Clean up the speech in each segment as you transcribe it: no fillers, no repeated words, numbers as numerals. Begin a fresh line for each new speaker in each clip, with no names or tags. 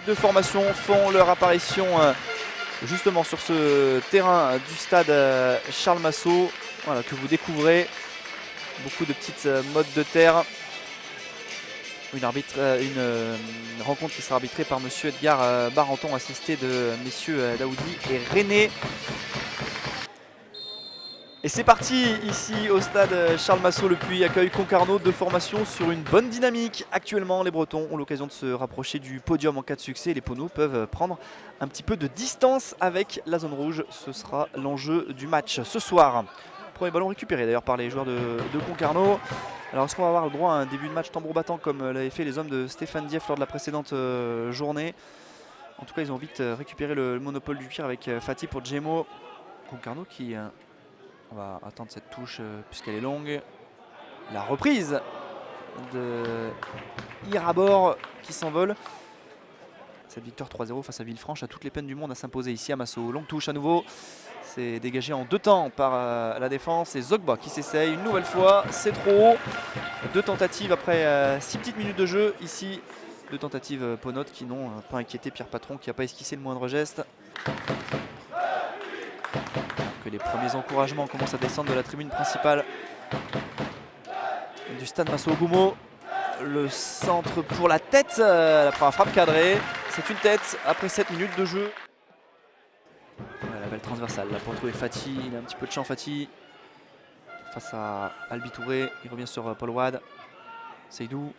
de formation font leur apparition justement sur ce terrain du stade Charles Massot, voilà, que vous découvrez. Beaucoup de petites modes de terre. Une rencontre qui sera arbitrée par monsieur Edgar Barenton, assisté de messieurs Daoudi et René. Et c'est parti ici au stade Charles Massot. Le Puy accueille Concarneau, de formation sur une bonne dynamique. Actuellement, les Bretons ont l'occasion de se rapprocher du podium en cas de succès. Les Poneaux peuvent prendre un petit peu de distance avec la zone rouge. Ce sera l'enjeu du match ce soir. Premier ballon récupéré d'ailleurs par les joueurs de Concarneau. Alors est-ce qu'on va avoir le droit à un début de match tambour battant comme l'avaient fait les hommes de Stéphane Dieff lors de la précédente journée? En tout cas, ils ont vite récupéré le monopole du tir avec Fati pour Djemo. Concarneau qui... on va attendre cette touche puisqu'elle est longue. La reprise de Irabor qui s'envole. Cette victoire 3-0 face à Villefranche a toutes les peines du monde à s'imposer ici à Massot. Longue touche à nouveau. C'est dégagé en 2 temps par la défense. Et Zogba qui s'essaye une nouvelle fois. C'est trop haut. 2 tentatives après 6 petites minutes de jeu. Ici, 2 tentatives Ponote qui n'ont pas inquiété Pierre Patron, qui n'a pas esquissé le moindre geste. Que les premiers encouragements commencent à descendre de la tribune principale du stade Massot-Goumo. Le centre pour la tête, la première frappe cadrée. C'est une tête après 7 minutes de jeu. La belle transversale là pour trouver Fati. Il a un petit peu de champ Fati face à Albi Touré. Il revient sur Paul Wade. Seydou.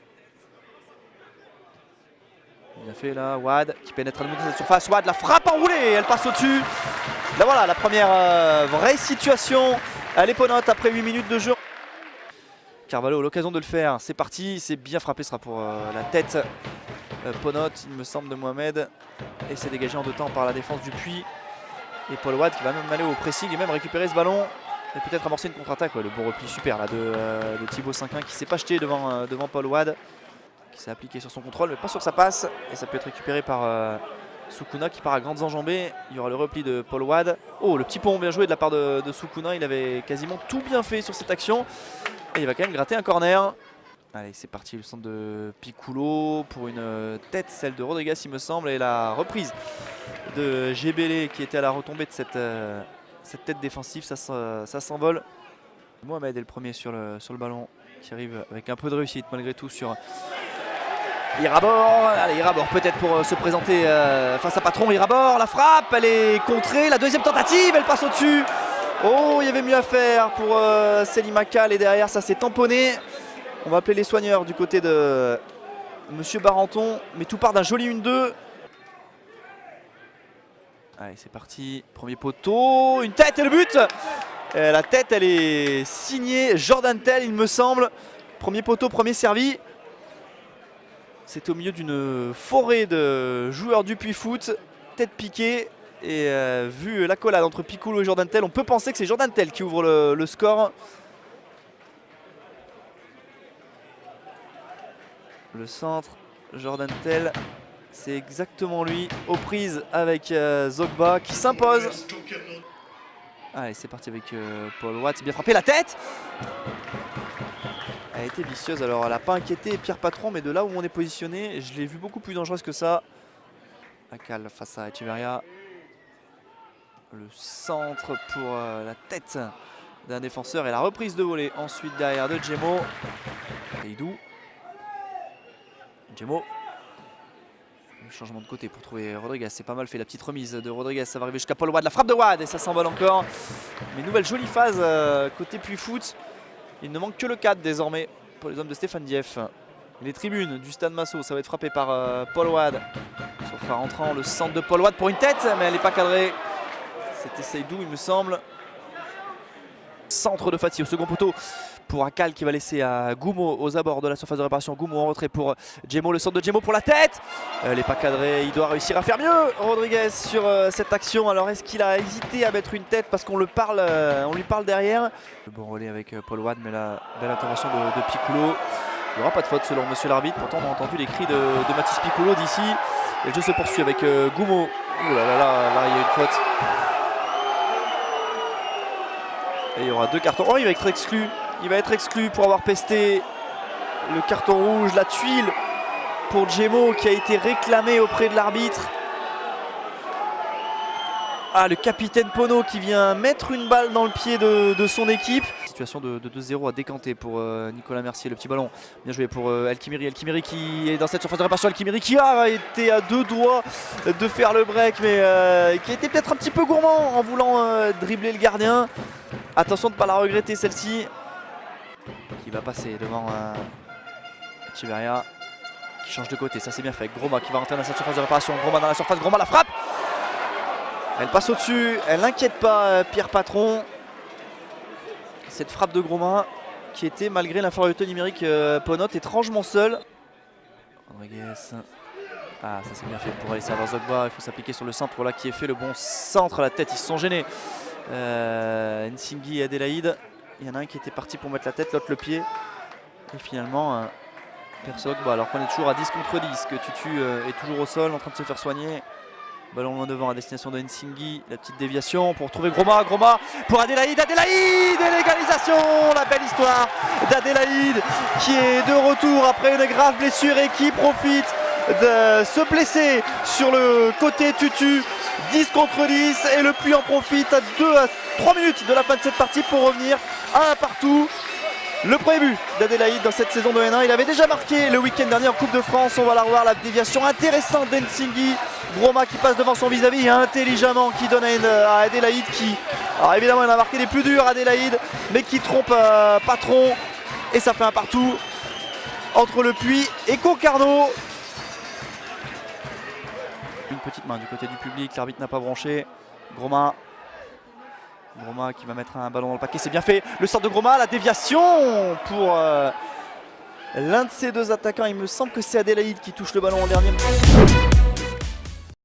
Bien fait là, Wade qui pénètre à nouveau dans cette surface. Wade, la frappe enroulée, elle passe au-dessus. Là voilà la première vraie situation à l'Eponote après 8 minutes de jeu. Carvalho a l'occasion de le faire, c'est parti, c'est bien frappé, ce sera pour la tête. Ponote, il me semble, de Mohamed. Et c'est dégagé en 2 temps par la défense du Puy. Et Paul Wade qui va même aller au pressing et même récupérer ce ballon. Et peut-être amorcer une contre-attaque. Ouais, le bon repli super là de Thibaut 5-1 qui s'est pas jeté devant Paul Wade. Qui s'est appliqué sur son contrôle mais pas sur sa passe. Et ça peut être récupéré par Soukouna qui part à grandes enjambées. Il y aura le repli de Paul Wade. Oh, le petit pont bien joué de la part de Soukouna. Il avait quasiment tout bien fait sur cette action. Et il va quand même gratter un corner. Allez, c'est parti, le centre de Piccolo pour une tête, celle de Rodriguez il me semble. Et la reprise de Gébélé qui était à la retombée de cette tête défensive. Ça s'envole. Mohamed est le premier sur le ballon qui arrive avec un peu de réussite malgré tout sur Irabor. Allez, Irabor peut-être pour se présenter face à Patron. Irabor, la frappe, elle est contrée. La deuxième tentative, elle passe au-dessus. Oh, il y avait mieux à faire pour Selim Akal et derrière ça s'est tamponné. On va appeler les soigneurs du côté de monsieur Barenton, mais tout part d'un joli 1-2. Allez, c'est parti, premier poteau, une tête et le but. La tête, elle est signée Jordan Tell, il me semble. Premier poteau, premier servi. C'était au milieu d'une forêt de joueurs du Puy Foot, tête piquée. Et vu l'accolade entre Piccolo et Jordan Tell, on peut penser que c'est Jordan Tell qui ouvre le score. Le centre, Jordan Tell, c'est exactement lui, aux prises avec Zogba qui s'impose. Allez, c'est parti avec Paul Watt, c'est bien frappé, la tête. Elle a été vicieuse, alors elle n'a pas inquiété Pierre Patron, mais de là où on est positionné, je l'ai vu beaucoup plus dangereuse que ça. Akal face à Echeverria. Le centre pour la tête d'un défenseur et la reprise de volée ensuite derrière de Djemo. Seydou. Djemo. Le changement de côté pour trouver Rodriguez, c'est pas mal fait la petite remise de Rodriguez, ça va arriver jusqu'à Paul Wade, la frappe de Wade et ça s'envole encore. Mais nouvelle jolie phase côté Puy Foot. Il ne manque que le 4 désormais pour les hommes de Stéphane Dieff. Les tribunes du stade Massot, ça va être frappé par Paul Wade. Sur phare entrant, le centre de Paul Wade pour une tête, mais elle n'est pas cadrée. C'était Seydou il me semble. Centre de Fati au second poteau pour Akal qui va laisser à Goumo aux abords de la surface de réparation. Goumo en retrait pour Djemo, le centre de Djemo pour la tête. Elle n'est pas cadrée, il doit réussir à faire mieux. Rodriguez sur cette action. Alors est-ce qu'il a hésité à mettre une tête parce qu'on lui parle derrière. Le bon relais avec Paul Wade, mais la belle intervention de Piccolo. Il n'y aura pas de faute selon monsieur l'arbitre. Pourtant on a entendu les cris de Mathis Piccolo d'ici. Et le jeu se poursuit avec Goumo. Ouh là là là, il y a une faute. Et il y aura 2 cartons. Oh, il va être exclu. Il va être exclu pour avoir pesté le carton rouge, la tuile pour Djemo qui a été réclamé auprès de l'arbitre. Ah, le capitaine Pono qui vient mettre une balle dans le pied de son équipe. Situation de 2-0 à décanter pour Nicolas Mercier. Le petit ballon, bien joué pour El Khmiri. El Khmiri qui est dans cette surface de réparation. El Khmiri qui a été à 2 doigts de faire le break, mais qui a été peut-être un petit peu gourmand en voulant dribbler le gardien. Attention de ne pas la regretter celle-ci. Qui va passer devant Echeverria qui change de côté. Ça c'est bien fait avec Groma qui va rentrer dans cette surface de réparation. Groma dans la surface, Groma la frappe. Elle passe au-dessus, elle n'inquiète pas Pierre Patron. Cette frappe de Groma qui était, malgré l'infériorité numérique, Ponot étrangement seul. Rodriguez. Ah, ça c'est bien fait pour aller servir Zogba. Il faut s'appliquer sur le centre. Voilà qui est fait, le bon centre à la tête. Ils se sont gênés. Nsinghi et Adélaïde. Il y en a un qui était parti pour mettre la tête, l'autre le pied. Et finalement, Pierre Zogba, alors qu'on est toujours à 10 contre 10, que Tutu est toujours au sol en train de se faire soigner. Ballon loin devant à destination de Nsinghi, la petite déviation pour trouver Groma, Groma pour Adélaïde, Adélaïde et l'égalisation, la belle histoire d'Adélaïde qui est de retour après une grave blessure et qui profite de se blesser sur le côté Tutu. 10 contre 10 et le Puy en profite à 3 minutes de la fin de cette partie pour revenir à un partout. Le premier but d'Adélaïde dans cette saison de N1, il avait déjà marqué le week-end dernier en Coupe de France. On va la revoir, la déviation intéressante d'Nsinghi. Groma qui passe devant son vis-à-vis intelligemment, qui donne à Adélaïde qui, alors évidemment il a marqué les plus durs Adélaïde, mais qui trompe Patron. Et ça fait un partout entre le Puy et Concarneau. Une petite main du côté du public, l'arbitre n'a pas branché. Groma qui va mettre un ballon dans le paquet, c'est bien fait. Le sort de Groma, la déviation pour l'un de ces deux attaquants. Il me semble que c'est Adélaïde qui touche le ballon en dernier.